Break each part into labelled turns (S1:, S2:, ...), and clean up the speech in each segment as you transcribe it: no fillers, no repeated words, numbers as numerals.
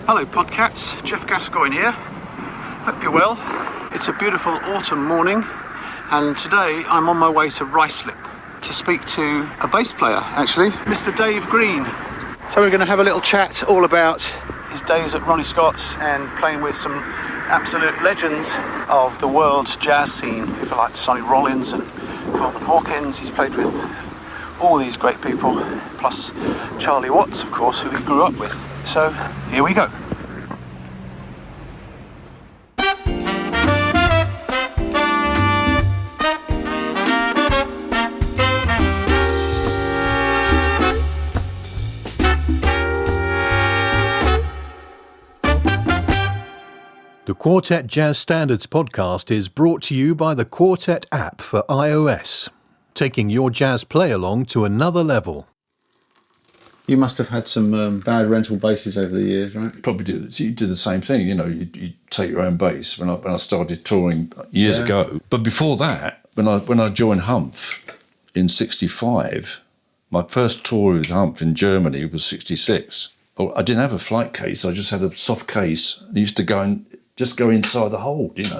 S1: Hello Podcats, Geoff Gascoigne here. Hope you're well. It's a beautiful autumn morning and today I'm on my way to Ruislip to speak to a bass player actually, Mr. Dave Green. So we're going to have a little chat all about his days at Ronnie Scott's and playing with some absolute legends of the world's jazz scene. People like Sonny Rollins and Coleman Hawkins. He's played with all these great people, plus Charlie Watts of course, who he grew up with. So here we go.
S2: The Quartet Jazz Standards podcast is brought to you by the Quartet app for iOS, taking your jazz play-along to another level.
S3: You must have had some bad rental basses over the years, right?
S4: Probably do. You did the same thing, you take your own bass when I started touring years ago. But before that, when I joined Humph in 65, my first tour with Humph in Germany was 66. I didn't have a flight case, I just had a soft case. I used to go inside the hold, It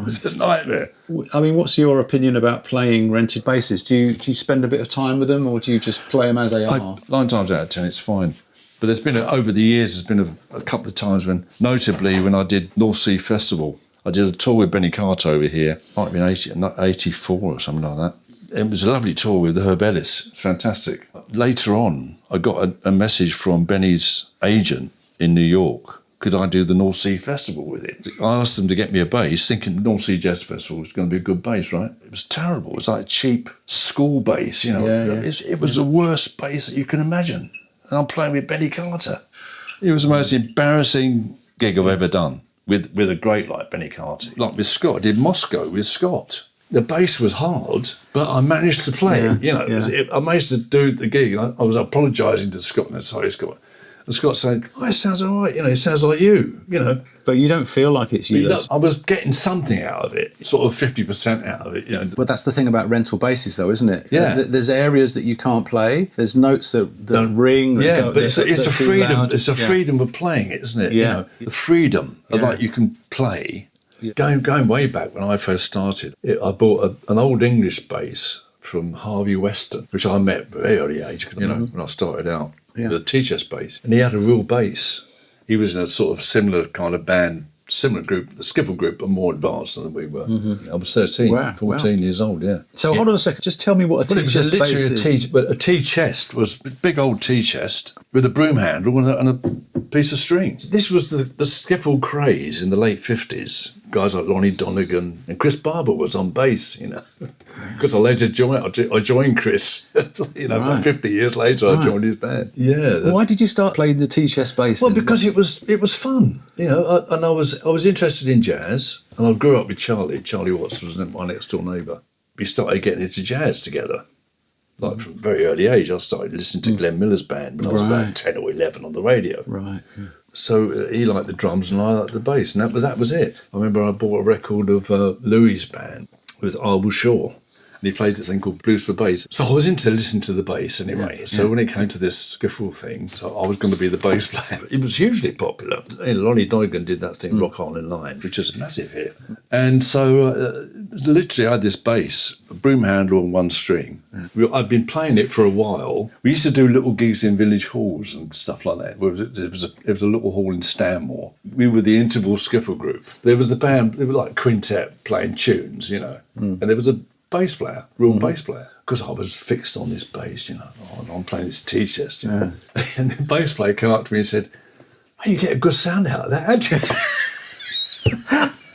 S4: was a nightmare.
S3: I mean, what's your opinion about playing rented basses? Do you spend a bit of time with them or do you just play them as they are?
S4: 9 times out of 10, it's fine. But over the years, there's been a couple of times notably when I did North Sea Festival, I did a tour with Benny Carter over here, might have been 84 or something like that. It was a lovely tour with Herb Ellis. It's fantastic. Later on, I got a message from Benny's agent in New York. Could I do the North Sea Festival with it? I asked them to get me a bass, thinking North Sea Jazz Festival was going to be a good bass, right? It was terrible. It was like a cheap school bass, It was the worst bass that you can imagine. And I'm playing with Benny Carter. It was the most embarrassing gig I've ever done with a great like Benny Carter. Like with Scott, I did Moscow with Scott. The bass was hard, but I managed to play it. I managed to do the gig. And I was apologising to Scott and sorry, Scott. And Scott said, it sounds all right, it sounds like you,
S3: But you don't feel like it's you.
S4: I was getting something out of it, sort of 50% out of it,
S3: But that's the thing about rental basses though, isn't it?
S4: Yeah.
S3: There's areas that you can't play, there's notes that ring.
S4: But it's a freedom, it's a freedom of playing it, isn't it?
S3: Yeah.
S4: The freedom of like you can play. Yeah. Going way back when I first started, I bought an old English bass from Harvey Weston, which I met at a very early age, when I started out. Yeah. The T-chest bass, and he had a real bass. He was in a sort of similar kind of band, similar group, the skiffle group, but more advanced than we were. I was 14 years old, yeah.
S3: So hold on a second, just tell me what a T-chest bass is.
S4: But a T-chest was a big old T-chest with a broom handle and a piece of string. This was the skiffle craze in the late 50s. Guys like Lonnie Donegan and Chris Barber was on bass, because I later joined Chris. About 50 years later, I joined his band. Yeah.
S3: Why did you start playing the T-chest bass?
S4: Well, because it was fun, and I was interested in jazz, and I grew up with Charlie. Charlie Watts was my next door neighbour. We started getting into jazz together. Like from a very early age, I started listening to Glenn Miller's band when I was about 10 or 11 on the radio.
S3: Right. Yeah.
S4: So he liked the drums and I liked the bass, and that was it. I remember I bought a record of Louis' band with Arwell Shaw, and he played a thing called Blues for Bass. So I was into listening to the bass anyway. Yeah. So when it came to this skiffle thing, so I was going to be the bass player. It was hugely popular. Lonnie Donegan did that thing, Rock On in Line, which was a massive hit. And so literally I had this bass, a broom handle and one string. I'd been playing it for a while. We used to do little gigs in village halls and stuff like that. It was a little hall in Stanmore. We were the interval skiffle group. There was the band, they were like quintet playing tunes, and there was a bass player, bass player, because I was fixed on this bass, I'm playing this T-chest, And the bass player came up to me and said, you get a good sound out of that, don't you?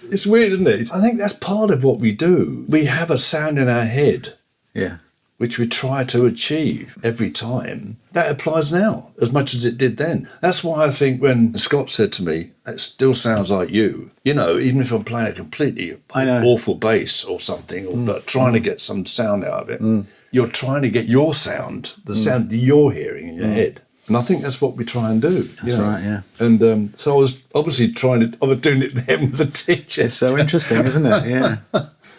S4: It's weird, isn't it? I think that's part of what we do. We have a sound in our head.
S3: Yeah.
S4: Which we try to achieve every time. That applies now as much as it did then. That's why I think when Scott said to me, that still sounds like you, even if I'm playing a completely awful bass or something, but trying to get some sound out of it, you're trying to get your sound, the sound that you're hearing in your head. And I think that's what we try and do.
S3: That's right, yeah.
S4: And so I was obviously I was doing it then with the teacher.
S3: It's so interesting, isn't it? Yeah.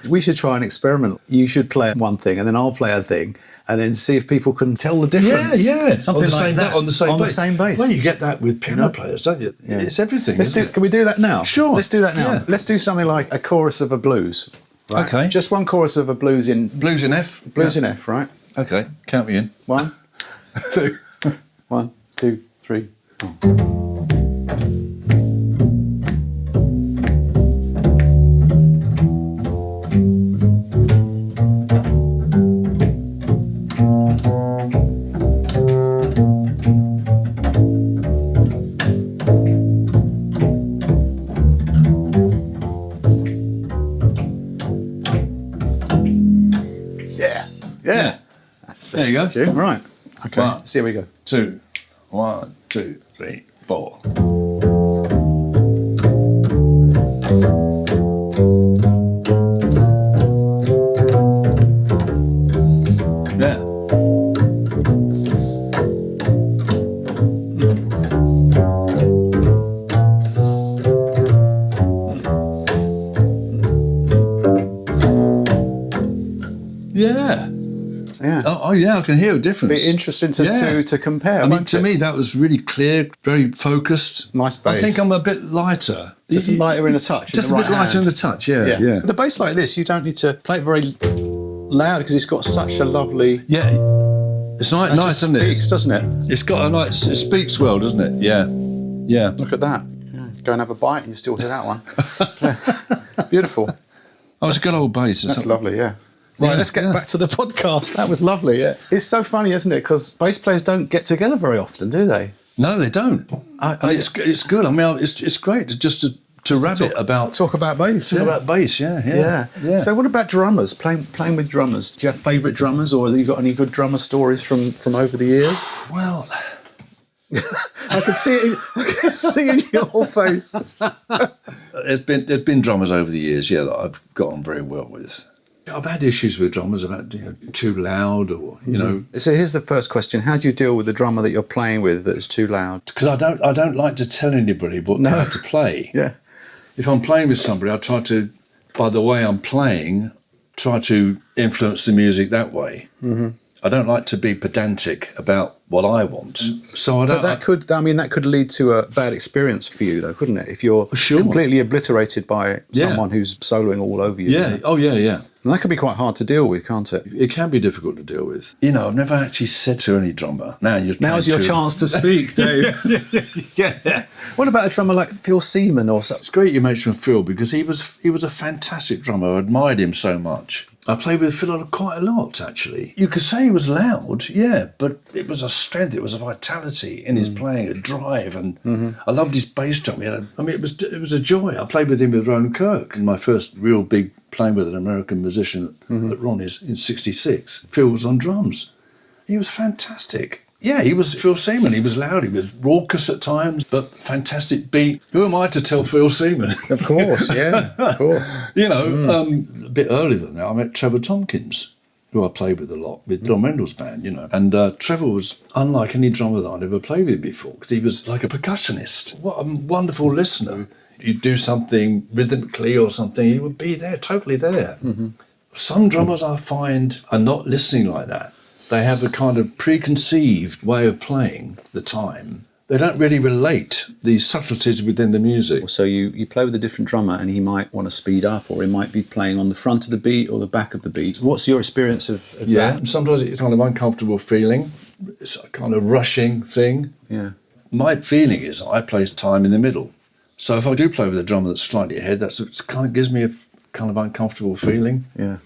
S3: We should try an experiment. You should play one thing and then I'll play a thing and then see if people can tell the difference.
S4: Yeah.
S3: Something like that.
S4: On the same bass.
S3: Well,
S4: you get that with piano players, don't you?
S3: Yeah.
S4: It's everything.
S3: Can we do that now?
S4: Sure.
S3: Let's do that now.
S4: Yeah.
S3: Let's do something like a chorus of a blues. Right?
S4: Okay.
S3: Just one chorus of a blues in...
S4: Blues in F?
S3: Blues in F, right?
S4: Okay, count me in.
S3: 1, 2, 1, 2, 3, 4.
S4: There you go.
S3: Right. Okay.
S4: One,
S3: See, here we go.
S4: 2, 1, 2, 3, 4. Yeah. Yeah.
S3: Yeah.
S4: Oh, yeah, I can hear a difference.
S3: Be interesting to compare.
S4: I mean, to me, that was really clear, very focused.
S3: Nice bass.
S4: I think I'm a bit lighter.
S3: Just lighter in the touch.
S4: Just a bit lighter in the touch, yeah.
S3: The bass like this, you don't need to play it very loud because it's got such a lovely...
S4: Yeah. It's nice, isn't it?
S3: Speaks, doesn't it?
S4: It's got a nice... It speaks well, doesn't it? Yeah. Yeah.
S3: Look at that. Yeah. Go and have a bite and you still hear that one. Beautiful.
S4: Oh, it's a good old bass.
S3: That's lovely, yeah. Right, let's get back to the podcast. That was lovely, yeah. It's so funny, isn't it? Because bass players don't get together very often, do they?
S4: No, they don't. And it's good. I mean, it's great just to rabbit about...
S3: Talk about bass.
S4: Talk about bass, yeah.
S3: So what about drummers, playing with drummers? Do you have favourite drummers or have you got any good drummer stories from over the years?
S4: Well...
S3: I can see it in your whole face.
S4: There's been drummers over the years, that I've got on very well with. I've had issues with drummers about too loud or
S3: So here's the first question: how do you deal with the drummer that you're playing with that is too loud?
S4: Because I don't like to tell anybody what they have to play.
S3: Yeah.
S4: If I'm playing with somebody, I try to, by the way I'm playing, try to influence the music that way. Mm-hmm. I don't like to be pedantic about what I want. So I don't.
S3: But that could lead to a bad experience for you, though, couldn't it? If you're completely obliterated by someone who's soloing all over you.
S4: Yeah. Oh, yeah.
S3: And that can be quite hard to deal with, can't it?
S4: It can be difficult to deal with. I've never actually said to any drummer,
S3: now's your chance to speak, Dave. Yeah. What about a drummer like Phil Seaman or something?
S4: It's great you mentioned Phil because he was a fantastic drummer. I admired him so much. I played with Phil quite a lot, actually. You could say he was loud, but it was a strength, it was a vitality in his playing, a drive, and I loved his bass drum. It was a joy. I played with him with Ron Kirk in my first real big playing with an American musician at Ronnie's in '66. Phil was on drums. He was fantastic. Yeah, he was Phil Seaman. He was loud, he was raucous at times, but fantastic beat. Who am I to tell Phil Seaman?
S3: Of course, yeah, of course.
S4: A bit earlier than that, I met Trevor Tomkins, who I played with a lot, with Don Rendell's band, And Trevor was unlike any drummer that I'd ever played with before, because he was like a percussionist. What a wonderful listener. You'd do something rhythmically or something, he would be there, totally there. Mm-hmm. Some drummers I find are not listening like that. They have a kind of preconceived way of playing the time. They don't really relate these subtleties within the music.
S3: So you play with a different drummer and he might want to speed up or he might be playing on the front of the beat or the back of the beat. What's your experience of that?
S4: Sometimes it's kind of uncomfortable feeling. It's a kind of rushing thing.
S3: Yeah.
S4: My feeling is I play time in the middle. So if I do play with a drummer that's slightly ahead, it kind of gives me a kind of uncomfortable feeling.
S3: Yeah.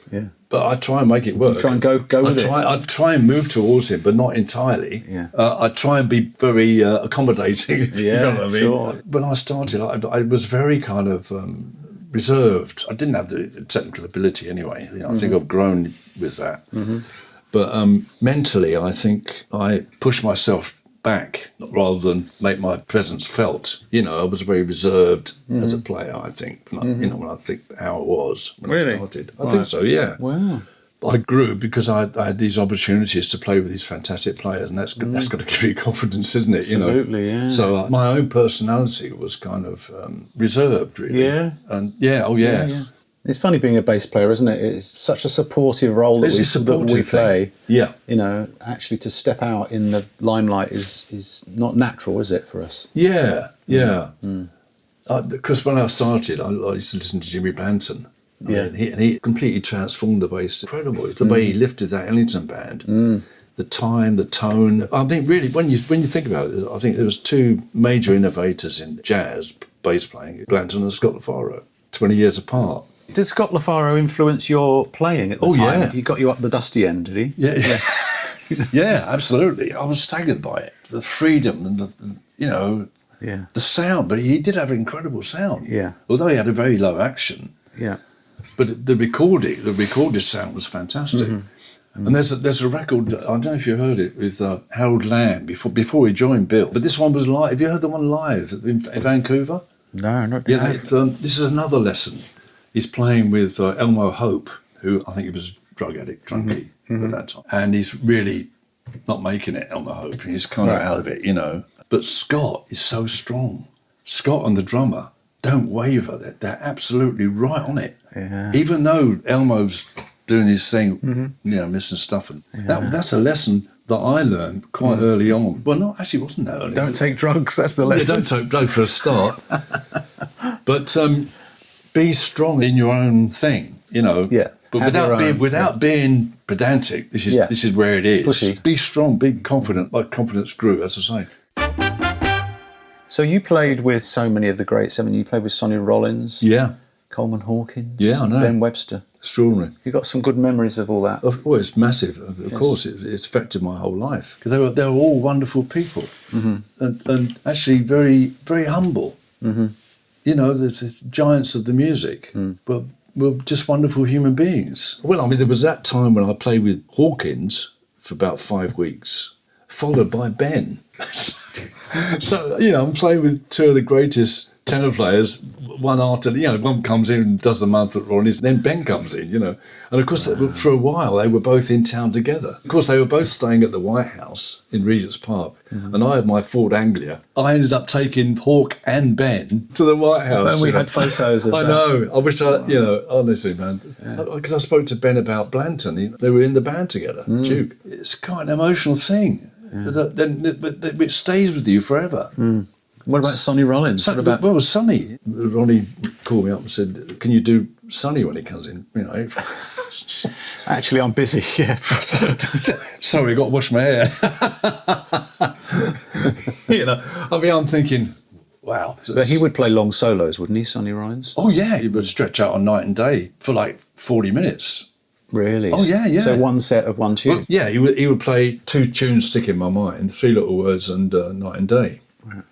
S4: But I try and make it work.
S3: You try and go with it.
S4: I try and move towards him, but not entirely.
S3: Yeah.
S4: I try and be very accommodating. You know what I mean?
S3: Sure.
S4: When I started, I was very kind of reserved. I didn't have the technical ability anyway. I think I've grown with that. Mm-hmm. But mentally, I think I pushed myself back rather than make my presence felt. I was very reserved as a player, I think. When I think how it was when I started. I think so, yeah.
S3: Wow.
S4: I grew because I had these opportunities to play with these fantastic players, and that's got to give you confidence, isn't it?
S3: Absolutely, yeah.
S4: So my own personality was kind of reserved, really.
S3: Yeah.
S4: And yeah.
S3: It's funny being a bass player, isn't it? It's such a supportive role that we play.
S4: Yeah.
S3: You know, actually to step out in the limelight is not natural, is it, for us?
S4: Yeah, yeah. Because when I started, I used to listen to Jimmy Blanton. And he completely transformed the bass. Incredible. It's the way he lifted that Ellington band. The time, the tone. I think really, when you think about it, I think there was two major innovators in jazz bass playing, Blanton and Scott LaFaro, 20 years apart.
S3: Did Scott LaFaro influence your playing at the time?
S4: Yeah.
S3: He got you up the dusty end, did he?
S4: Yeah. Yeah, absolutely. I was staggered by it. The freedom and the sound. But he did have an incredible sound.
S3: Yeah.
S4: Although he had a very low action.
S3: Yeah.
S4: But the recorded sound was fantastic. And there's a record, I don't know if you heard it, with Harold Lamb before he joined Bill. But this one was live. Have you heard the one live in Vancouver?
S3: No, not
S4: Yeah, this is another lesson. He's playing with Elmo Hope, who I think he was a drug addict, junkie at that time. And he's really not making it, Elmo Hope. He's kind of out of it, But Scott is so strong. Scott and the drummer don't waver. They're absolutely right on it.
S3: Yeah.
S4: Even though Elmo's doing his thing, missing stuff. And that's a lesson that I learned quite early on. Well, it wasn't that early.
S3: Don't take drugs, that's the lesson.
S4: Yeah, don't take drugs for a start. But be strong in your own thing,
S3: Yeah.
S4: But without being pedantic, this is where it is.
S3: Pushy.
S4: Be strong, be confident, like confidence grew, as I say.
S3: So you played with so many of the greats. I mean, you played with Sonny Rollins.
S4: Yeah.
S3: Coleman Hawkins.
S4: Yeah, I know.
S3: Ben Webster.
S4: Extraordinary.
S3: You got some good memories of all that.
S4: Of course, it's massive. Of course, it's affected my whole life. Because they were all wonderful people. And actually very, very humble. The giants of the music. But were just wonderful human beings. Well, I mean, there was that time when I played with Hawkins for about 5 weeks, followed by Ben. So, I'm playing with two of the greatest tenor players, one after, one comes in and does the month at Ronnie's, then Ben comes in, And of course, for a while, they were both in town together. Of course, they were both staying at the White House in Regent's Park, and I had my Ford Anglia. I ended up taking Hawk and Ben to the White House.
S3: And we had photos of
S4: I
S3: that.
S4: know. I wish honestly, man. Because I spoke to Ben about Blanton. They were in the band together, Duke. It's quite an emotional thing. It stays with you forever.
S3: What about Sonny Rollins?
S4: Well, Sonny. Ronnie called me up and said, "Can you do Sonny when he comes in?"
S3: Actually, I'm busy. Yeah.
S4: Sorry, I got to wash my hair. I'm thinking, wow.
S3: But he would play long solos, wouldn't he, Sonny Rollins?
S4: Oh yeah, he would stretch out on Night and Day for like 40 minutes.
S3: Really?
S4: Oh yeah, yeah.
S3: So one set of one tune.
S4: Well, yeah, he would play 2 tunes stick in my mind: 3 Little Words and Night and Day. Right.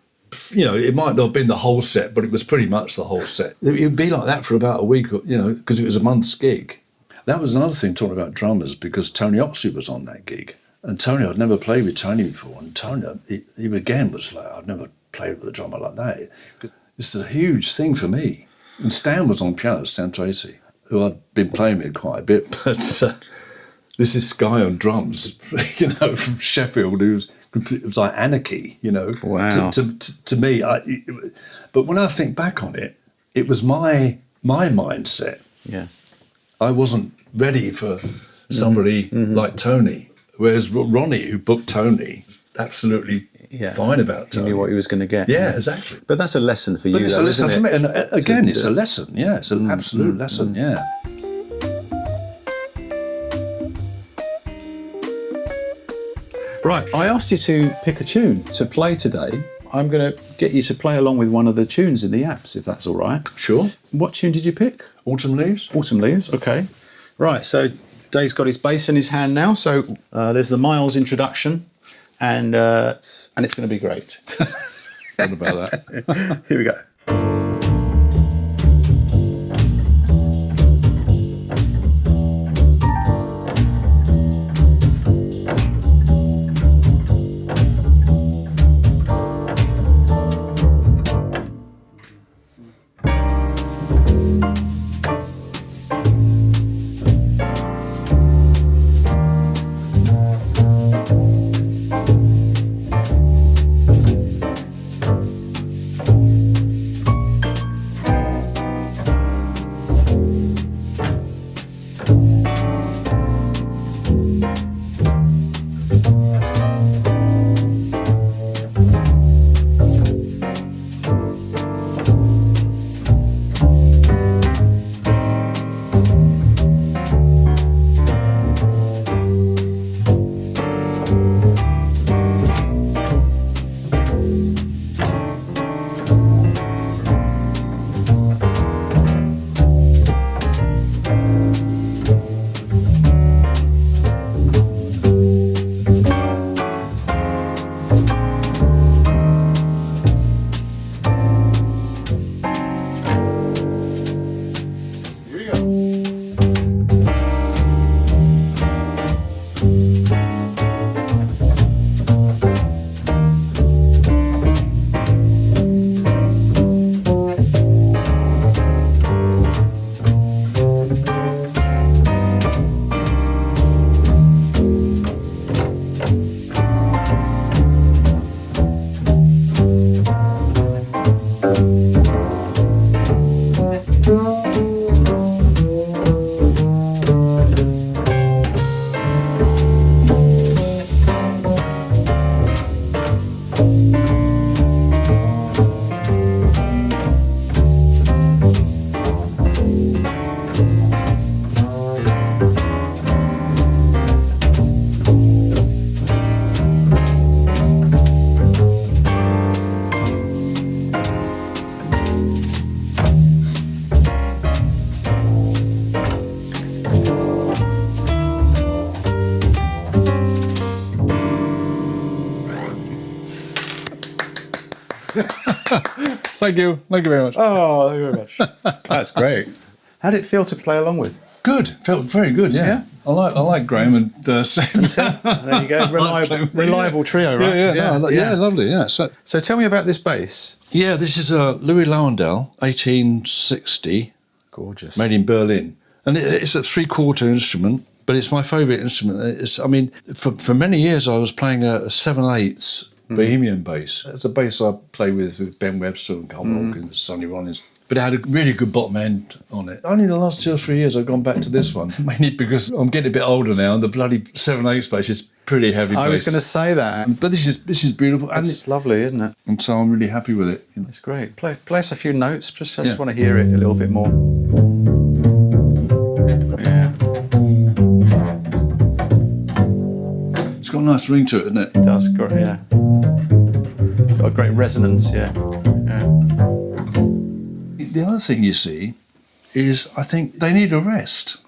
S4: It might not have been the whole set, but it was pretty much the whole set. It would be like that for about a week, because it was a month's gig. That was another thing, talking about drummers, because Tony Oxley was on that gig. And Tony, I'd never played with Tony before. And Tony, he again was like, I've never played with a drummer like that. It's a huge thing for me. And Stan was on piano, Stan Tracy, who I'd been playing with quite a bit. But this is guy on drums, from Sheffield, it was like anarchy,
S3: Wow.
S4: To me. But when I think back on it, it was my mindset.
S3: Yeah. I
S4: wasn't ready for somebody like Tony, whereas Ronnie, who booked Tony, absolutely fine about Tony.
S3: He knew what he was going to get.
S4: Yeah, exactly.
S3: But that's a lesson for you,
S4: But it's a lesson
S3: isn't
S4: for
S3: it?
S4: me. And again, it's a lesson. Yeah, it's an absolute lesson, yeah.
S3: Right, I asked you to pick a tune to play today. I'm going to get you to play along with one of the tunes in the apps, if that's all right.
S4: Sure.
S3: What tune did you pick?
S4: Autumn Leaves.
S3: Autumn Leaves, okay. Right, so Dave's got his bass in his hand now, so there's the Miles introduction, and it's going to be great.
S4: What about that?
S3: Here we go.
S4: Thank you very much.
S3: Oh, thank you very much. That's great. How did it feel to play along with?
S4: Good, felt very good. Yeah, I like Graham and Seb.
S3: There you go, reliable trio, right?
S4: Yeah, lovely. Yeah.
S3: So tell me about this bass.
S4: Yeah, this is a Louis Lowendall, 1860.
S3: Gorgeous.
S4: Made in Berlin. And it's a 3/4 instrument, but it's my favourite instrument. For many years I was playing a 7/8 Bohemian bass. It's a bass I play with Ben Webster and Coleman Hawkins, Sonny Rollins. But it had a really good bottom end on it. Only the last 2 or 3 years I've gone back to this one, mainly because I'm getting a bit older now and the bloody 7/8 bass is pretty heavy bass.
S3: I was going to say that.
S4: But this is beautiful.
S3: It's lovely, isn't it?
S4: And so I'm really happy with it. You know.
S3: It's great. Play us a few notes. I just want to hear it a little bit more. Yeah.
S4: It's got a nice ring to it, isn't it?
S3: It does, yeah. Got a great resonance, yeah.
S4: The other thing you see is I think they need a rest.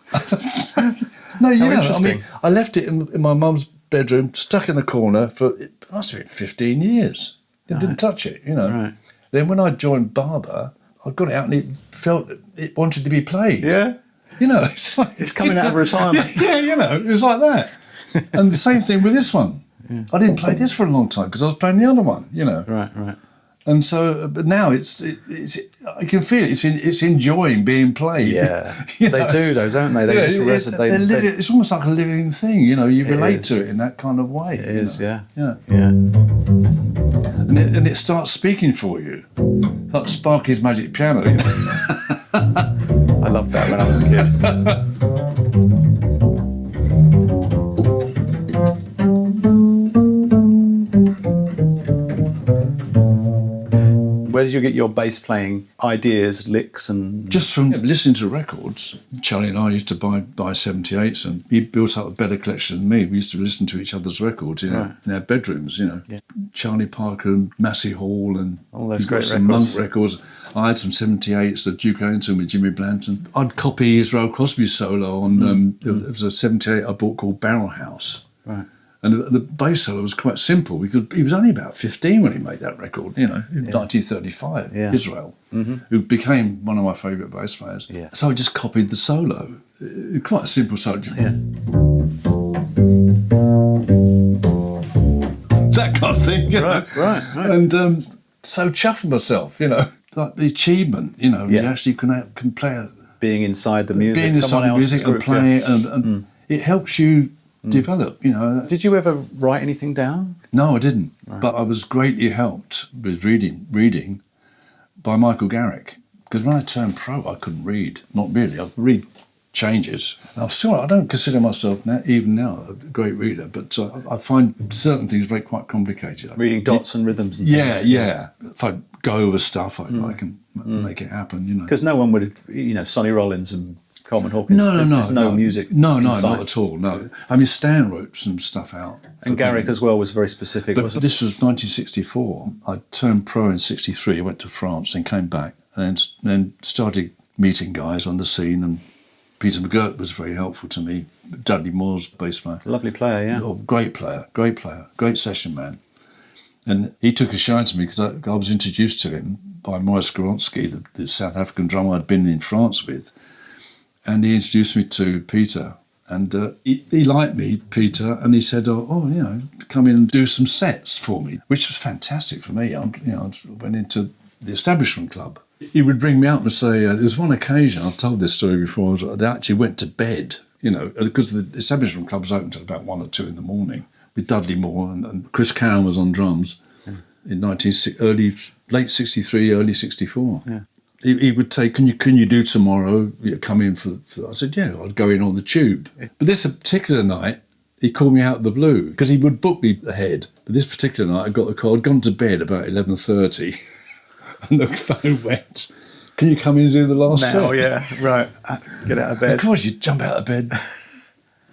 S4: No, you know, I mean, I left it in my mum's bedroom, stuck in the corner for, it must have been 15 years. I didn't touch it, you know. Right. Then when I joined Barber, I got it out and it wanted to be played.
S3: Yeah.
S4: You know, it's like...
S3: It's coming out of retirement.
S4: Yeah, you know, it was like that. And the same thing with this one. Yeah. I didn't play this for a long time because I was playing the other one, you know.
S3: Right.
S4: And so, but now it's I can feel it. It's enjoying being played.
S3: Yeah,
S4: they
S3: do though, don't they? They just resonate.
S4: It's almost like a living thing. You know, you relate to it in that kind of way.
S3: It is, yeah.
S4: And it starts speaking for you, like Sparky's Magic Piano. You know?
S3: I loved that when I was a kid. Where did you get your bass playing ideas, licks, and
S4: just from listening to records? Charlie and I used to buy 78s, and he built up a better collection than me. We used to listen to each other's records, you know, in our bedrooms, you know. Yeah. Charlie Parker and Massey Hall, and
S3: all those great
S4: some
S3: records.
S4: Monk records. I had some 78s, the Duke Ellington with Jimmy Blanton. I'd copy Israel Crosby's solo on. There was a 78 I bought called Barrel House.
S3: Right.
S4: And the bass solo was quite simple. He was only about 15 when he made that record, you know, in 1935, Israel, who became one of my favourite bass players. Yeah. So I just copied the solo. Quite a simple solo.
S3: Yeah.
S4: That kind of thing, you know.
S3: Right.
S4: And so chuffed myself, you know, like the achievement, you know, you actually can play being
S3: inside the music,
S4: being inside the music and playing it, and it helps you develop, you know.
S3: Did you ever write anything down?
S4: No, I didn't. Right. But I was greatly helped with reading by Michael Garrick. Because when I turned pro, I couldn't read. Not really. I could read changes. And I don't consider myself even now a great reader, but I find certain things quite complicated.
S3: Reading dots and rhythms and things.
S4: Yeah. If I go over stuff, I can make it happen, you know.
S3: Because no one would have, you know, Sonny Rollins and Coleman Hawkins. There's no music.
S4: No, not at all. No, I mean Stan wrote some stuff out,
S3: and Garrick as well was very specific.
S4: But this was 1964. I turned pro in '63. I went to France and came back, and then started meeting guys on the scene. And Peter McGirt was very helpful to me. Dudley Moore's bass player,
S3: lovely player, yeah,
S4: great player, great session man. And he took a shine to me because I was introduced to him by Maurice Skoronsky, the South African drummer I'd been in France with. And he introduced me to Peter, and he liked me, Peter, and he said, "Oh, you know, come in and do some sets for me," which was fantastic for me. I went into the establishment club. He would bring me out and say, there was one occasion, I've told this story before, they actually went to bed, you know, because the establishment club was open until about 1 or 2 in the morning, with Dudley Moore and Chris Cowan was on drums in late 63, early 64. Yeah. He would say, "Can you do tomorrow? Come in for." I said, "Yeah, I'd go in on the tube." But this particular night, he called me out of the blue because he would book me ahead. But this particular night, I got the call. I'd gone to bed about 11:30, and the phone went, "Can you come in and do the last set?"
S3: Oh yeah, right. Get out of bed.
S4: Of course, you jump out of bed.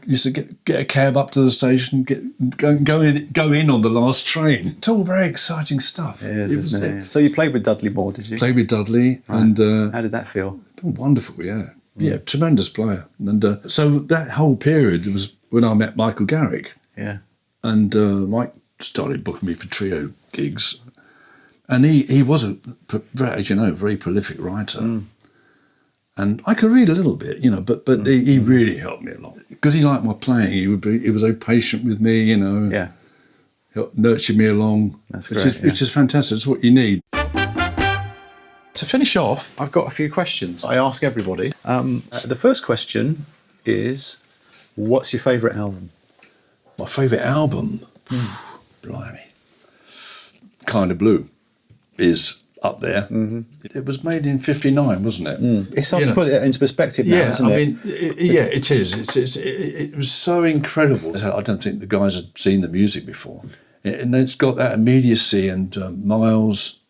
S4: You used to get a cab up to the station, go in on the last train. It's all very exciting stuff.
S3: It is, isn't it? So you played with Dudley Moore, did you?
S4: Played with Dudley,
S3: right.
S4: And
S3: how did that feel?
S4: Wonderful, yeah. Yeah, tremendous player. And so that whole period was when I met Michael Garrick.
S3: Yeah.
S4: And Mike started booking me for trio gigs. And he was, as you know, a very prolific writer. And I could read a little bit, but he really helped me a lot. Because he liked my playing, he was very patient with me,
S3: Yeah.
S4: Helped nurture me along.
S3: That's
S4: which
S3: great,
S4: which is fantastic. It's what you need.
S3: To finish off, I've got a few questions I ask everybody. The first question is, what's your favourite album?
S4: My favourite album, blimey, Kind of Blue is up there. It was made in '59, wasn't it?
S3: It's hard to put it into perspective now, isn't it?
S4: It is. It was so incredible. I don't think the guys had seen the music before. And it's got that immediacy and Miles,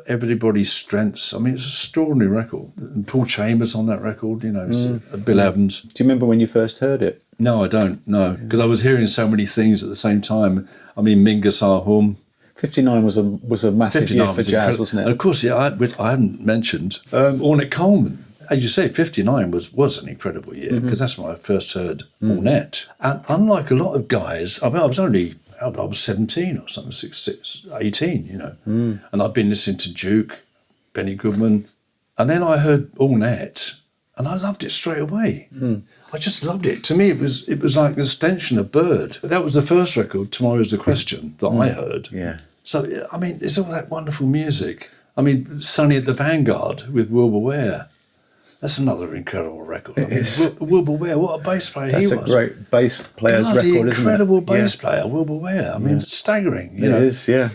S4: everybody's strengths. I mean, it's an extraordinary record. And Paul Chambers on that record, Bill Evans.
S3: Do you remember when you first heard it?
S4: No, I don't, no. Because I was hearing so many things at the same time. I mean, Mingus Hum.
S3: 59 was a massive year for jazz, wasn't it?
S4: And of course, I hadn't mentioned Ornette Coleman. As you say, 59 was an incredible year, because that's when I first heard Ornette. And unlike a lot of guys, I was 17 or something, 18, and I'd been listening to Duke, Benny Goodman, and then I heard Ornette, and I loved it straight away. I just loved it. To me, it was like an extension of Bird. That was the first record, Tomorrow's the Question, that I heard.
S3: Yeah.
S4: So, I mean, it's all that wonderful music. I mean, Sonny at the Vanguard with Wilbur Ware. That's another incredible record. Wilbur Ware, what a bass player he was.
S3: That's a great bass player's record, isn't it?
S4: Incredible bass player, Wilbur Ware. I mean, it's staggering.
S3: It is, yeah.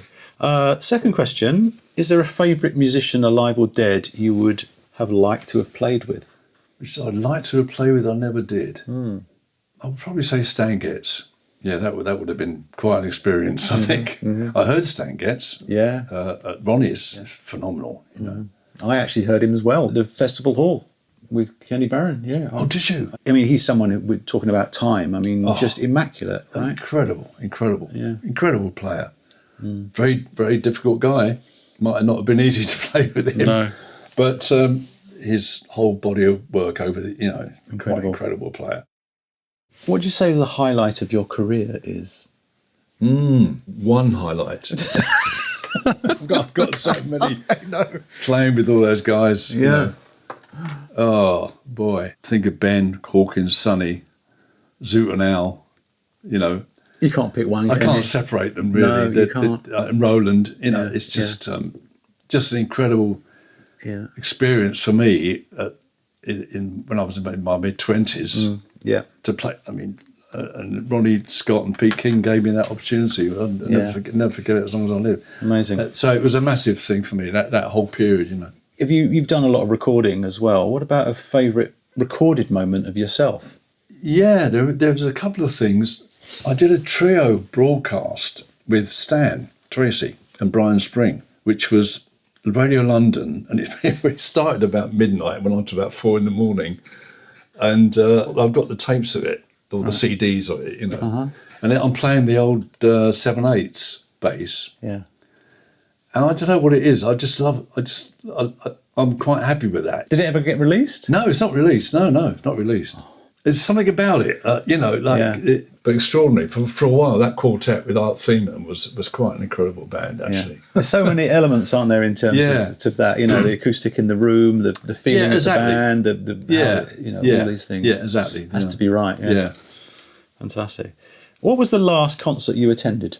S3: Second question, is there a favourite musician, alive or dead, you would have liked to have played with?
S4: Which I'd like to have played with, I never did. I would probably say Stan Getz. Yeah, that would have been quite an experience, I think. I heard Stan Getz.
S3: Yeah.
S4: At Ronnie's, phenomenal,
S3: I actually heard him as well, the Festival Hall with Kenny Barron, yeah.
S4: Oh, did you?
S3: I mean, he's someone who, we're talking about time, I mean, just immaculate, right?
S4: Incredible.
S3: Yeah.
S4: Incredible player. Very, very difficult guy. Might not have been easy to play with him.
S3: No.
S4: But his whole body of work over the, quite incredible player.
S3: What would you say the highlight of your career is?
S4: One highlight. I've got so many. I know. Playing with all those guys.
S3: Yeah.
S4: Oh, boy. Think of Ben, Hawkins, Sonny, Zoot and Al,
S3: You can't pick one.
S4: I can't separate them, really.
S3: No, you can't.
S4: And Roland, it's just an incredible experience for me when I was in my mid-20s. To play. I mean, and Ronnie Scott and Pete King gave me that opportunity. I'll never forget it as long as I live.
S3: Amazing.
S4: So it was a massive thing for me, that whole period,
S3: If you've done a lot of recording as well, what about a favourite recorded moment of yourself?
S4: Yeah, there was a couple of things. I did a trio broadcast with Stan Tracy and Brian Spring, which was Radio London, and it started about midnight, went on to about 4 a.m. And I've got the tapes of it, or the CDs of it, And then I'm playing the old 7/8 bass.
S3: Yeah.
S4: And I don't know what it is. I just love it. I'm quite happy with that.
S3: Did it ever get released?
S4: No, it's not released. No, it's not released. There's something about it, but extraordinary. For a while, that quartet with Art Thiemann was quite an incredible band, actually.
S3: Yeah. There's so many elements, aren't there, in terms of that, the acoustic in the room, the feeling of the band, all these things.
S4: Yeah, exactly.
S3: Has to be right. Yeah. Fantastic. What was the last concert you attended?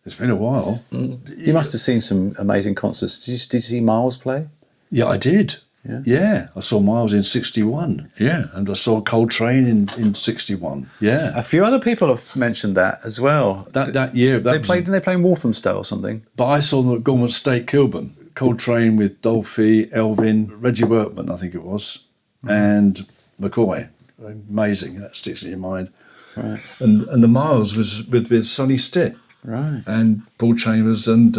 S4: It's been a while.
S3: You must have seen some amazing concerts. Did you see Miles play?
S4: Yeah, I did.
S3: Yeah.
S4: I saw Miles in 61. Yeah, and I saw Coltrane in 61. Yeah.
S3: A few other people have mentioned that as well.
S4: That year.
S3: Didn't they play in Walthamstow or something?
S4: But I saw them at Gormont State, Kilburn. Coltrane with Dolphy, Elvin, Reggie Workman, I think it was, and McCoy. Amazing. That sticks in your mind. Right. And the Miles was with Sonny Stitt.
S3: Right.
S4: And Paul Chambers and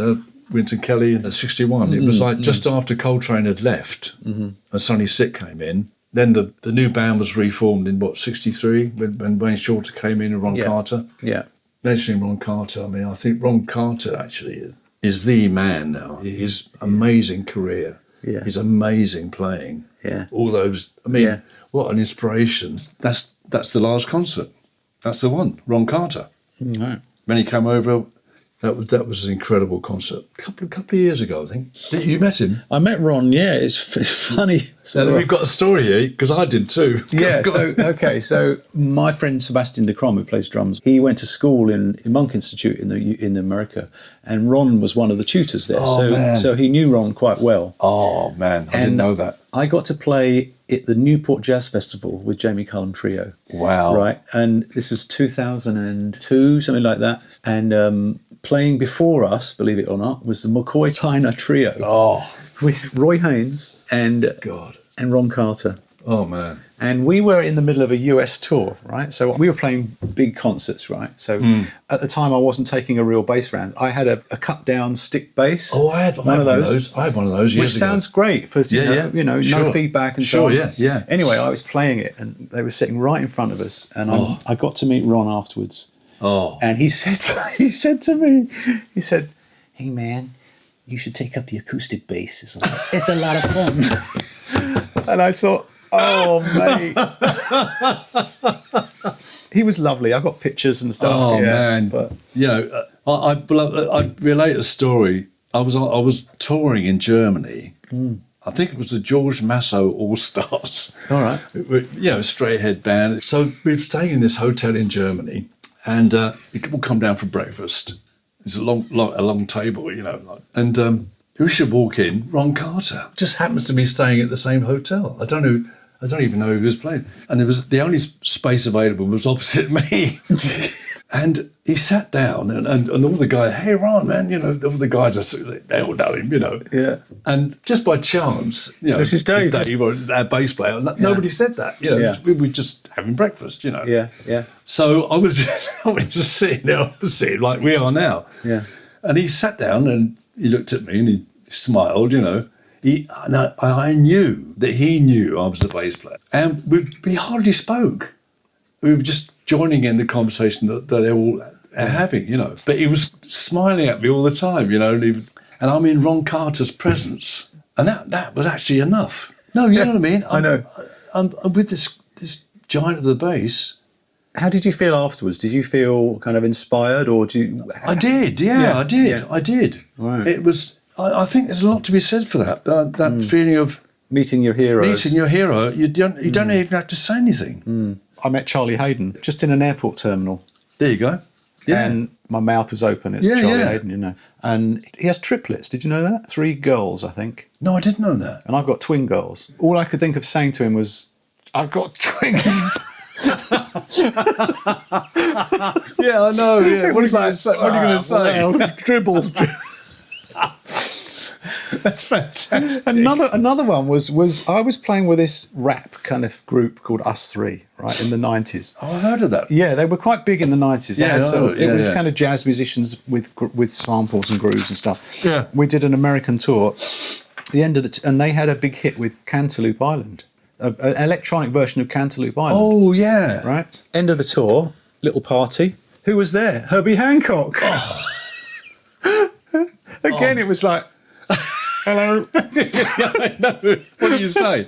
S4: Wynton Kelly in 61. It was like just after Coltrane had left and Sonny Stitt came in. Then the new band was reformed in, 63, when Wayne Shorter came in and Ron Carter. Yeah. Mentioning Ron Carter, I mean, I think Ron Carter actually is the man now. His amazing career, his amazing playing.
S3: Yeah.
S4: All those, what an inspiration. That's the last concert. That's the one, Ron Carter.
S3: Right.
S4: When he came over, That was an incredible concert. A couple of years ago, I think. You met him?
S3: I met Ron. Yeah, it's funny.
S4: So we've got a story here because I did too.
S3: Yeah. So my friend Sebastian de Crom, who plays drums, he went to school in Monk Institute in America, and Ron was one of the tutors there. So he knew Ron quite well.
S4: Oh man, I didn't know that.
S3: I got to play at the Newport Jazz Festival with Jamie Cullum Trio.
S4: Wow.
S3: Right, and this was 2002, something like that, and. Playing before us, believe it or not, was the McCoy Tyner Trio.
S4: Oh,
S3: with Roy Haynes and Ron Carter.
S4: Oh man!
S3: And we were in the middle of a US tour, right? So we were playing big concerts, right? So at the time, I wasn't taking a real bass round. I had a cut down stick bass.
S4: Oh, I had one of those. I had one of those years ago.
S3: Which sounds great for no feedback and so on.
S4: Yeah.
S3: Anyway, I was playing it, and they were sitting right in front of us, and I got to meet Ron afterwards.
S4: Oh.
S3: And he said to me, "Hey man, you should take up the acoustic bass. It's a lot of fun." And I thought, oh mate, he was lovely. I got pictures and stuff.
S4: Oh man,
S3: but
S4: I relate a story. I was touring in Germany. I think it was the George Masso All Stars.
S3: All right,
S4: straight ahead band. So we were staying in this hotel in Germany. And it will come down for breakfast. It's a long table, And who should walk in? Ron Carter. Just happens to be staying at the same hotel. I don't even know who was playing. And it was the only space available was opposite me. And he sat down, and all the guys, "Hey Ron, man," all the guys they all know him,
S3: Yeah.
S4: And just by chance,
S3: this is Dave.
S4: Dave, or our bass player. Nobody said that. We were just having breakfast.
S3: Yeah.
S4: So I was just sitting there opposite, like we are now.
S3: Yeah.
S4: And he sat down and he looked at me and he smiled. I knew that he knew I was the bass player, and we hardly spoke. We were just joining in the conversation that they're all having, But he was smiling at me all the time, and I'm in Ron Carter's presence, and that was actually enough. No, you know what I mean?
S3: I know.
S4: I'm with this giant of the bass.
S3: How did you feel afterwards? Did you feel kind of inspired, or do you?
S4: I did. I did.
S3: Right.
S4: It was. I think there's a lot to be said for that. That feeling of
S3: meeting your hero.
S4: You don't even have to say anything.
S3: I met Charlie Hayden just in an airport terminal.
S4: There you go. Yeah.
S3: And my mouth was open. It's Charlie Hayden, And he has triplets. Did you know that? 3 girls, I think.
S4: No, I didn't know that.
S3: And I've got twin girls. All I could think of saying to him was, "I've got twins."
S4: Yeah, I know. Yeah. What are you going to say?
S3: Well, dribble.
S4: That's fantastic.
S3: Another one was I was playing with this rap kind of group called Us Three, right, in the 90s.
S4: Oh, I heard of that.
S3: Yeah, they were quite big in the 90s. It was kind of jazz musicians with samples and grooves and stuff.
S4: Yeah.
S3: We did an American tour. The end of and they had a big hit with Cantaloupe Island, an electronic version of Cantaloupe Island.
S4: Oh, yeah.
S3: Right. End of the tour, little party. Who was there? Herbie Hancock. Oh. Again, it was like, hello.
S4: I know. What do you say?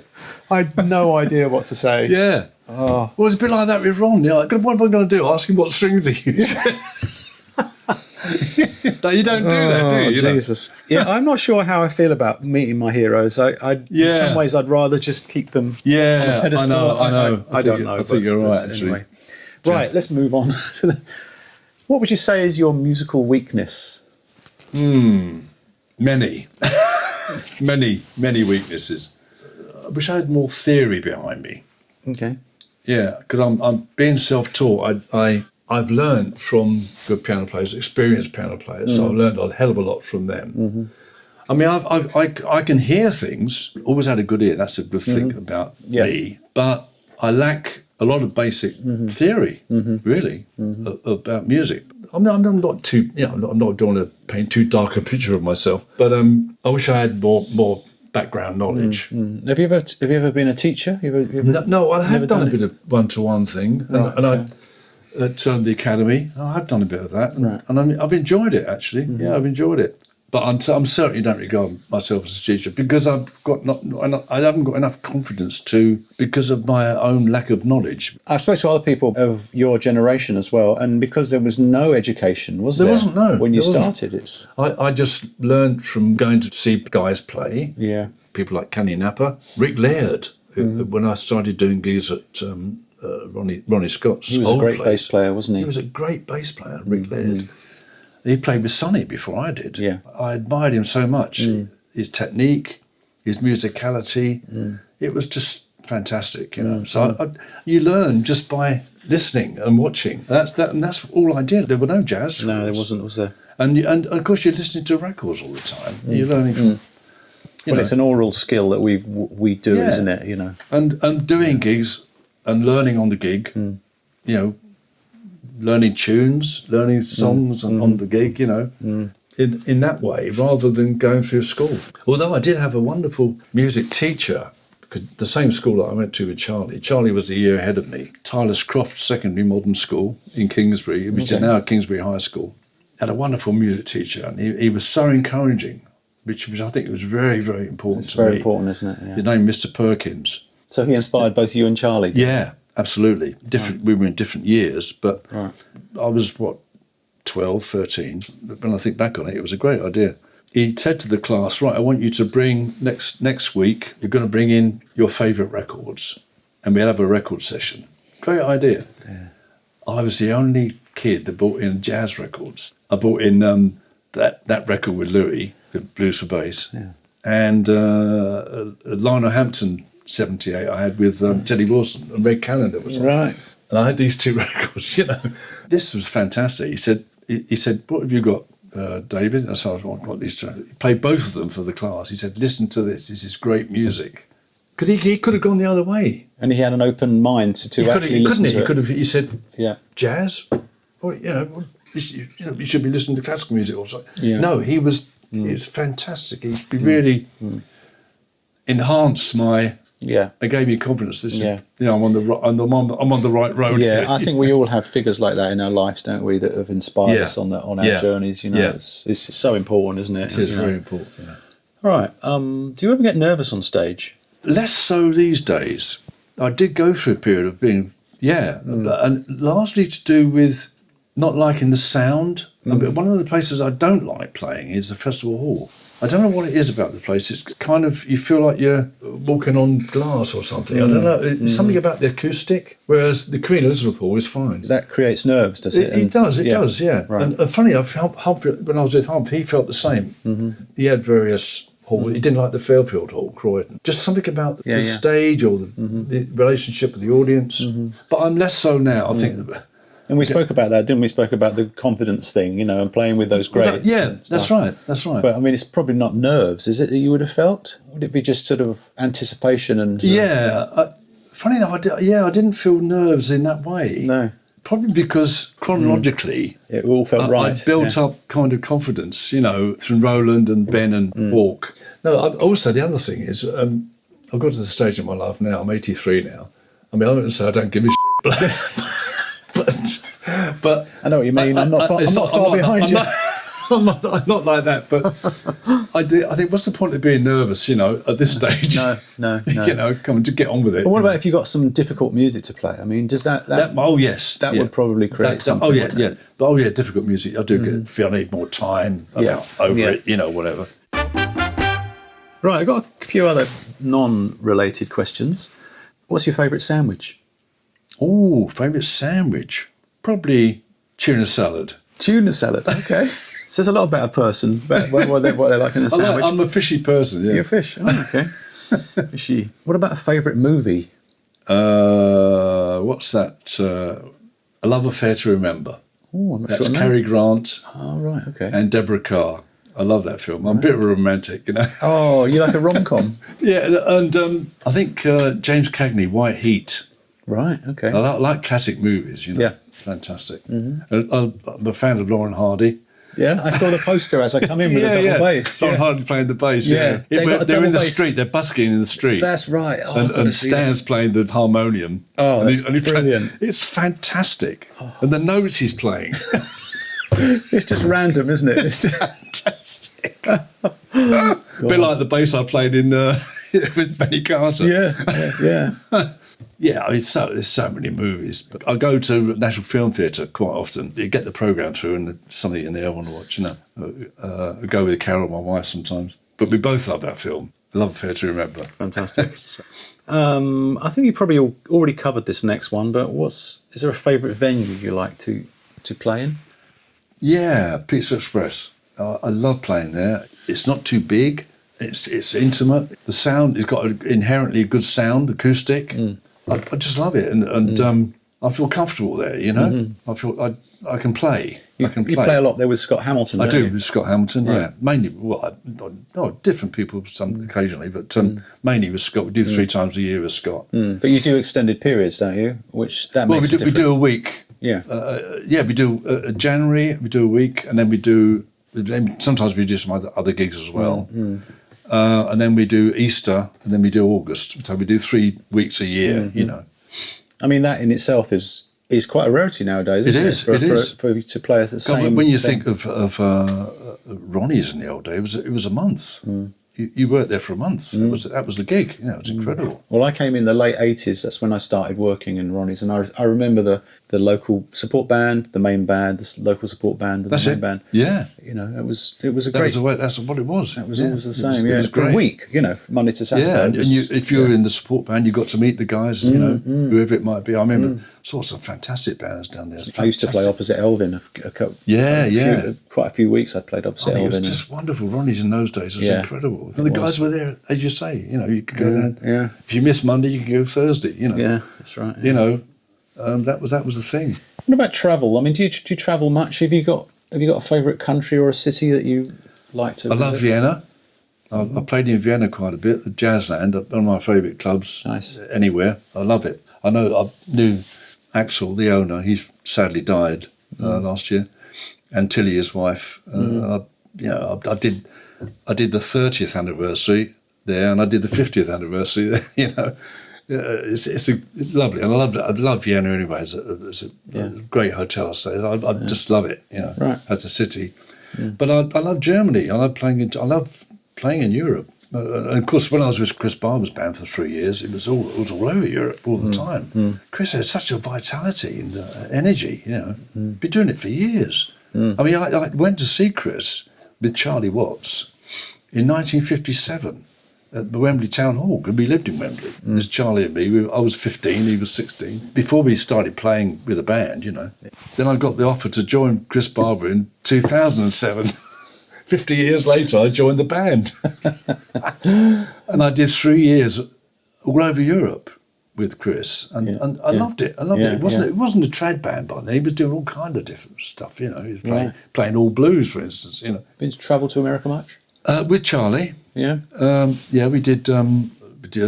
S3: I had no idea what to say.
S4: Yeah. Oh. Well, it's a bit like that with Ron. What am I going to do? Ask him what strings he uses. You don't do that, do you?
S3: Jesus. Yeah, I'm not sure how I feel about meeting my heroes. In some ways, I'd rather just keep them on a pedestal.
S4: I know.
S3: I don't know.
S4: I think you're right, actually.
S3: Anyway. Right, let's move on. What would you say is your musical weakness?
S4: Many. many weaknesses. I wish I had more theory behind me.
S3: Okay.
S4: Yeah, because I'm being self-taught. I've learned from good piano players, experienced piano players. So I've learned a hell of a lot from them. Mm-hmm. I mean, I can hear things. Always had a good ear. That's a good thing about me. But I lack a lot of basic theory, really, about music. I'm not too. I'm not going to paint too dark a picture of myself. But I wish I had more background knowledge.
S3: Have you ever been a teacher?
S4: No, I have done a bit of one-to-one thing, at the academy, I have done a bit of that, and I've enjoyed it actually. Yeah, I've enjoyed it. But I'm certainly don't regard myself as a teacher because I haven't got enough confidence because of my own lack of knowledge.
S3: I suppose to other people of your generation as well, and because there was no education, was there?
S4: There wasn't, no.
S3: When you
S4: There wasn't.
S3: started,
S4: I just learned from going to see guys play.
S3: Yeah.
S4: People like Kenny Napper, Rick Laird. When I started doing gigs at Ronnie Scott's
S3: He was a great bass player, wasn't he?
S4: He was a great bass player, Rick Laird. He played with Sonny before I did.
S3: Yeah.
S4: I admired him so much. His technique, his musicality, it was just fantastic, you know. So you learn just by listening and watching. And that's all I did. There were no jazz schools.
S3: No, there wasn't, was there?
S4: And of course you're listening to records all the time. You're learning from...
S3: Well, it's an oral skill that we do,
S4: Yeah.
S3: isn't it? You know,
S4: And doing gigs and learning on the gig, you know, learning tunes, learning songs on the gig, you know, in that way, rather than going through school. Although I did have a wonderful music teacher, because the same school that I went to with Charlie. Charlie was a year ahead of me. Tyler's Croft Secondary Modern School in Kingsbury, which is now Kingsbury High School. Had a wonderful music teacher, and he was so encouraging, which I think was very, very important
S3: it's
S4: to me.
S3: very important, isn't it? Yeah.
S4: His name, Mr. Perkins.
S3: So he inspired both you and Charlie.
S4: Yeah, absolutely. Different. We were in different years, but
S3: Right.
S4: I was, 12, 13. When I think back on it, it was a great idea. He said to the class, right, I want you to bring, next week, you're going to bring in your favourite records, and we'll have a record session. Great idea. Yeah. I was the only kid that brought in jazz records. I brought in that record with Louis, the Blues for Bass, and Lionel Hampton 78 I had with Teddy Wilson, and Red Calendar was on.
S3: Right.
S4: And I had these two records, you know. This was fantastic. He said, what have you got, David? And so I've got these two. He played both of them for the class. He said, listen to this. This is great music. Because he could have gone the other way.
S3: And he had an open mind to actually listen to it.
S4: He said,
S3: Yeah.
S4: jazz? Well, you should be listening to classical music or something.
S3: Yeah.
S4: No, he was fantastic. He really enhanced my...
S3: Yeah.
S4: It gave me confidence. I'm on the right road.
S3: Yeah,
S4: here.
S3: I think we all have figures like that in our lives, don't we, that have inspired us on our journeys. You know, it's so important, isn't it?
S4: It is very important. Yeah.
S3: All right. Do you ever get nervous on stage?
S4: Less so these days. I did go through a period of being, and largely to do with not liking the sound. I mean, one of the places I don't like playing is the Festival Hall. I don't know what it is about the place. It's kind of, you feel like you're walking on glass or something. I don't know. It's something about the acoustic, whereas the Queen Elizabeth Hall is fine.
S3: That creates nerves, does it?
S4: It does, yeah.
S3: Right.
S4: And funny enough, Humphrey, when I was with Humphrey, he felt the same. He had various halls. He didn't like the Fairfield Hall, Croydon. Just something about the stage or the relationship with the audience. But I'm less so now, I think.
S3: And we spoke about that, didn't we? Spoke about the confidence thing, you know, and playing with those grades.
S4: That's right.
S3: But I mean, it's probably not nerves, is it, that you would have felt? Would it be just sort of anticipation and...
S4: Funny enough, I didn't feel nerves in that way.
S3: No.
S4: Probably because chronologically...
S3: It all felt right.
S4: I built up kind of confidence, you know, through Roland and Ben and Walk. No, also the other thing is, I've got to the stage in my life now, I'm 83 now. I mean, I don't say I don't give a shit, but
S3: I know what you mean. I'm not far behind you.
S4: I'm not like that, but I think what's the point of being nervous, you know, at this stage?
S3: No.
S4: You know, come on, to get on with it.
S3: But what about if you got some difficult music to play? I mean, does that would probably create something.
S4: Difficult music. I do feel I need more time over it, you know, whatever.
S3: Right, I've got a few other non-related questions. What's your favourite sandwich?
S4: Oh, favourite sandwich? Probably tuna salad.
S3: Tuna salad, okay. Says a lot about a person, about what they like in a sandwich.
S4: I'm a fishy person, yeah.
S3: You're a fish? Oh, okay. Fishy. What about a favourite movie?
S4: What's that? A Love Affair to Remember.
S3: Oh, I'm not
S4: That's
S3: sure.
S4: Cary Grant.
S3: Oh, right, okay.
S4: And Deborah Carr. I love that film. I'm a bit of a romantic, you know.
S3: Oh, you like a rom-com?
S4: Yeah, and I think James Cagney, White Heat.
S3: Right, okay.
S4: I like classic movies, you know.
S3: Yeah.
S4: Fantastic. I'm a fan of Lauren Hardy.
S3: Yeah, I saw the poster as I come in with a double bass.
S4: Lauren Hardy playing the bass,
S3: Yeah.
S4: They're in the street, they're busking in the street.
S3: That's right. Oh,
S4: and Stan's playing the harmonium.
S3: Oh, that's brilliant.
S4: It's fantastic. And the notes he's playing.
S3: It's just random, isn't it? It's just
S4: Fantastic. A bit like the bass I played in with Benny Carter.
S3: yeah.
S4: Yeah, I mean, there's so many movies. But I go to National Film Theatre quite often. You get the programme through and there's something in there I want to watch, I go with Carol, my wife, sometimes. But we both love that film. Love Fair to Remember.
S3: Fantastic. I think you probably already covered this next one, but is there a favourite venue you like to play in?
S4: Yeah, PizzaExpress. I love playing there. It's not too big. It's intimate. The sound, it's got an inherently good sound, acoustic. I just love it, and I feel comfortable there. I feel I can play.
S3: You play a lot there with Scott Hamilton.
S4: I do
S3: you?
S4: with Scott Hamilton.
S3: Right.
S4: Yeah, mainly. Well, different people occasionally, but mainly with Scott. We do 3 times a year with Scott.
S3: But you do extended periods, don't you? Which that
S4: Well,
S3: makes
S4: we do a week.
S3: Yeah.
S4: We do January. We do a week, and then we do. Sometimes we do some other gigs as well. And then we do Easter, and then we do August. So we do 3 weeks a year.
S3: I mean, that in itself is quite a rarity nowadays. Isn't it is. For you to play at the same.
S4: When you think of Ronnie's in the old days, it was a month. You worked there for a month. That was the gig. It was incredible.
S3: Well, I came in the late 80s. That's when I started working in Ronnie's, and I remember the local support band, the main band, the local support band, and the main band.
S4: Yeah,
S3: it was a great.
S4: That's what it was.
S3: That was always the same.
S4: It was
S3: for a week. Monday to Saturday.
S4: Yeah, and if you were in the support band, you got to meet the guys. Whoever it might be. I remember saw some fantastic bands down there.
S3: I used to play opposite Elvin. Quite a few weeks I played opposite Elvin.
S4: It was just wonderful. Ronnie's in those days was incredible. And the guys were there, as you say. You could go down.
S3: Yeah.
S4: If you miss Monday, you could go Thursday.
S3: Yeah, that's right. Yeah.
S4: That was the thing.
S3: What about travel? I mean, do you travel much? Have you got a favourite country or a city that you like to visit?
S4: I love Vienna. I played in Vienna quite a bit. The Jazzland, one of my favourite clubs.
S3: Nice.
S4: Anywhere. I love it. I knew Axel, the owner. He sadly died last year, and Tilly, his wife. I did the 30th anniversary there, and I did the 50th anniversary there. It's lovely, and I love Vienna anyway. It's a great hotel. I say I just love it.
S3: Right.
S4: As a city. But I love Germany. I love playing in Europe. And of course, when I was with Chris Barber's band for 3 years, it was all over Europe all the time. Chris had such a vitality and energy. Been doing it for years. I mean, I went to see Chris with Charlie Watts in 1957. At the Wembley Town Hall, because we lived in Wembley. It was Charlie and me. I was 15, he was 16. Before we started playing with a band, Then I got the offer to join Chris Barber in 2007. 50 years later, I joined the band. And I did 3 years all over Europe with Chris. And I loved it. It wasn't a trad band by then. He was doing all kind of different stuff, He was playing all blues, for instance,
S3: Been to travel to America much?
S4: With Charlie.
S3: Yeah.
S4: We did a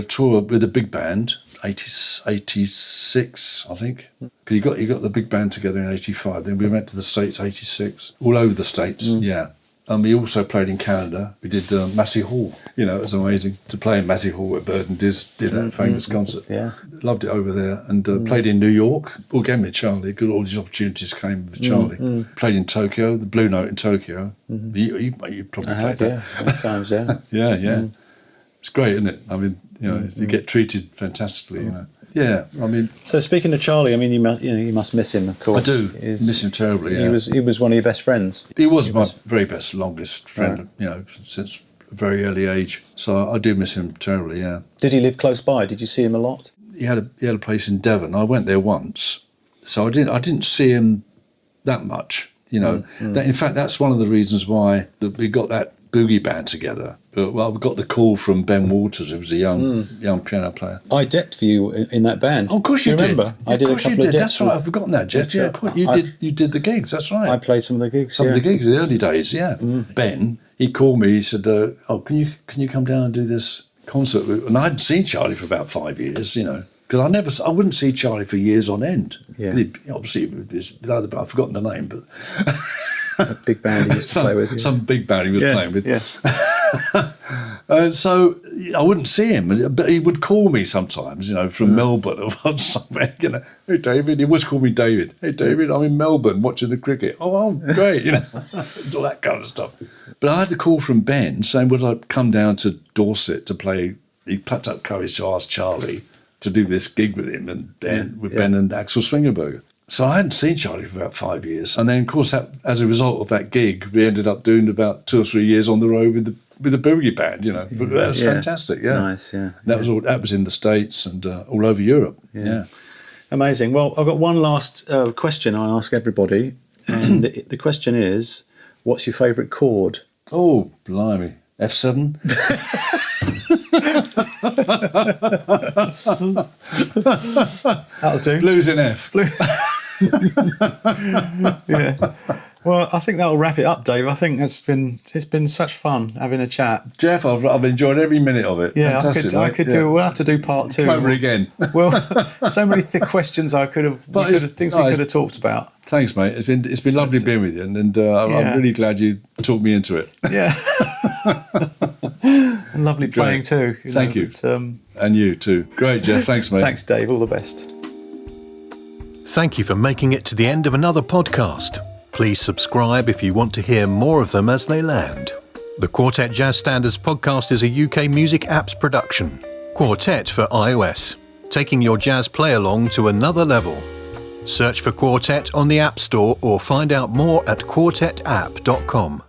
S4: tour with a big band, 86, I think. Because you got the big band together in 85. Then we went to the States, 86, all over the States. Yeah. And we also played in Canada. We did Massey Hall. It was amazing to play in Massey Hall where Burton did that famous concert.
S3: Yeah.
S4: Loved it over there. And played in New York. Again with Charlie, because all these opportunities came with Charlie. Played in Tokyo, the Blue Note in Tokyo. You probably played that.
S3: Many times, yeah.
S4: Yeah. It's great, isn't it? I mean, you get treated fantastically, Yeah, I mean. So
S3: speaking of Charlie, I mean, you must miss him, of course.
S4: I do miss him terribly. Yeah.
S3: He was one of your best friends.
S4: He was my very best, longest friend.
S3: Right.
S4: Since a very early age. So I do miss him terribly. Yeah.
S3: Did he live close by? Did you see him a lot?
S4: He had a place in Devon. I went there once, so I didn't see him that much. That in fact that's one of the reasons why we got that boogie band together. Well, we got the call from Ben Waters, who was a young piano player.
S3: I decked for you in that band.
S4: Oh, of course you did.
S3: Remember? I did a couple of decks.
S4: That's right. I've forgotten that, Geoff. Yeah, you did the gigs. That's right.
S3: I played some of the gigs.
S4: Some of the gigs in the early days. Yeah. Ben, he called me. He said, "Oh, can you come down and do this concert?" And I hadn't seen Charlie for about 5 years. Because I wouldn't see Charlie for years on end.
S3: Yeah.
S4: Obviously, I've forgotten the name, but
S3: A big band he used to play with. Yeah.
S4: Some big band he was playing with.
S3: Yeah.
S4: So I wouldn't see him, but he would call me sometimes, from Melbourne or somewhere. Hey David, he always called me David. Hey David, I'm in Melbourne watching the cricket. Oh, great, all that kind of stuff. But I had the call from Ben saying, would I come down to Dorset to play? He plucked up courage to ask Charlie to do this gig with him and Ben and Axel Swingerberger. So I hadn't seen Charlie for about 5 years, and then of course as a result of that gig, we ended up doing about 2 or 3 years on the road with the boogie band. That was fantastic. Yeah, nice. Yeah, that was in the States and all over Europe. Yeah.
S3: Amazing. Well, I've got one last question I ask everybody, and the question is, what's your favourite chord?
S4: Oh, blimey, F7.
S3: That'll do.
S4: Blues in F.
S3: Yeah. Well, I think that'll wrap it up, Dave. I think it's been such fun having a chat.
S4: Geoff, I've enjoyed every minute of it.
S3: Yeah,
S4: fantastic,
S3: I could do. We'll have to do part 2.
S4: Come over again.
S3: Well, so many questions we could have talked about.
S4: Thanks, mate. It's been lovely being with you, and I'm really glad you talked me into it.
S3: Yeah. And lovely playing too.
S4: Thank you. And you too. Great, Geoff. Thanks, mate.
S3: Thanks, Dave. All the best.
S2: Thank you for making it to the end of another podcast. Please subscribe if you want to hear more of them as they land. The Quartet Jazz Standards podcast is a UK music apps production. Quartet for iOS, taking your jazz play-along to another level. Search for Quartet on the App Store or find out more at quartetapp.com.